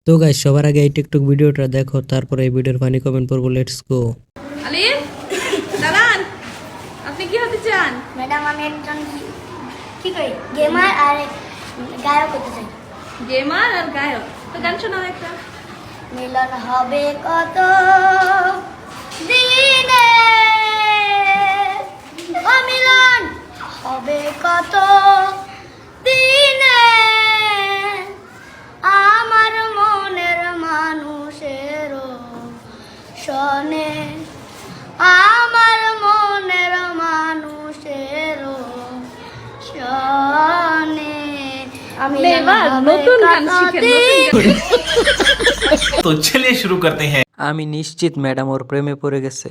তো গাইস সবার আগে এই টিকটক ভিডিওটা দেখো, তারপরে এই ভিডিওর ফানি কমেন্ট পড়বো। Let's go. আলিফ দাঁড়ান, আপনি কি হতে চান? ম্যাডাম আমি একজন কি করি গেমার আর গায়ক হতে চাই। গেমার আর গায়ক, তো গান শোনাও একটা। মিলন হবে কত দিনে, ও মিলন হবে কত দিনে, আমার মনের মানুষের শোনে, আমার মনের মানুষের শোনে। আপনি এবার নতুন গান শিখেন, নতুন গান। तो चलिए शुरू करते हैं। আমি নিশ্চিত ম্যাডাম ওর প্রেমে পড়ে গেছে।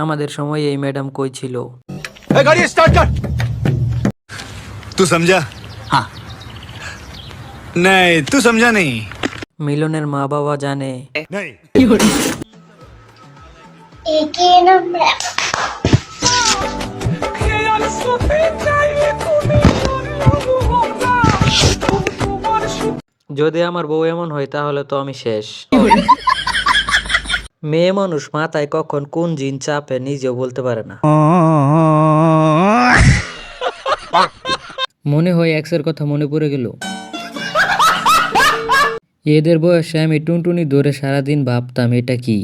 আমাদের সময় এই ম্যাডাম কই ছিল? गाड़ी स्टार्ट कर। तू समझा? हाँ। नहीं तू समझा नहीं। মিলনের মা বাবা জানে? नहीं। একে নাম্বার যদি আমার বউ এমন হয় তাহলে তো আমি শেষ। মেয়ে মানুষ মাথায় কখন কোন জিন চাপে নিজেও বলতে পারে না। মনে হয় এক্সের কথা মনে পড়ে গেল। এদের বয়সে আমি টুনটুনি ধরে সারাদিন ভাবতাম এটা কি।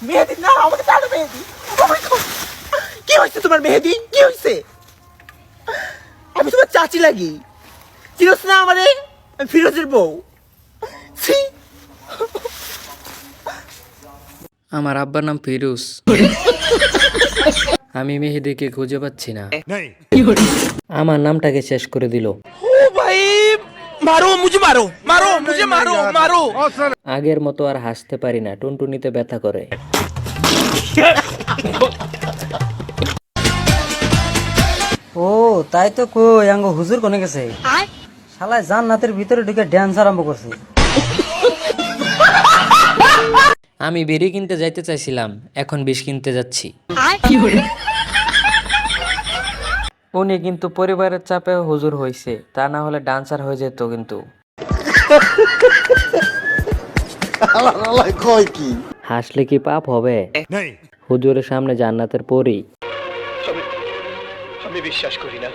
মেহেদি না আমাকে ছাড়ো মেহেদি। Oh my God! কি হইছে তোমার মেহেদি? কি হইছে? আমি তোমার চাচি লাগি, চিনোস না আমারে? আমি ফিরোজের বউ। ছি! আমার আব্বার নাম ফিরোজ। আমি মেহেদিকে খুঁজে পাচ্ছি না। नहीं। আমার নামটাকে শেষ করে দিল। ও ভাই মারো মুঝে মারো মারো মুঝে মারো মারো। আগের মতো আর হাসতে পারি না, টুনটুনিতে ব্যথা করে। ও তাই তো কই আঙ্গ হুজুর কোনে গেছে? শালা জান্নাতের ভিতরে ঢুকে ড্যান্স আরম্ভ করছে। আমি বিড়ি কিনতে যাইতে চাইছিলাম, এখন বিষ কিনতে যাচ্ছি। উনি কিন্তু পরিবারের চাপে হুজুর হয়েছে, তা না হলে ডান্সার হয়ে যেত। কিন্তু হাসলে কি পাপ হবে? नहीं। হুজুরের সামনে জান্নাতের পরী। আমি বিশ্বাস করি না,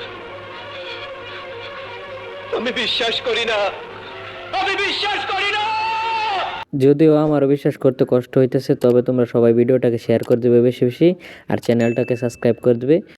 আমি বিশ্বাস করি না, আমি বিশ্বাস করি না। যদিও আমারও বিশ্বাস করতে কষ্ট হইতেছে, তবে তোমরা সবাই ভিডিওটাকে শেয়ার করে দেবে বেশি বেশি, আর চ্যানেলটাকে সাবস্ক্রাইব করে দেবে।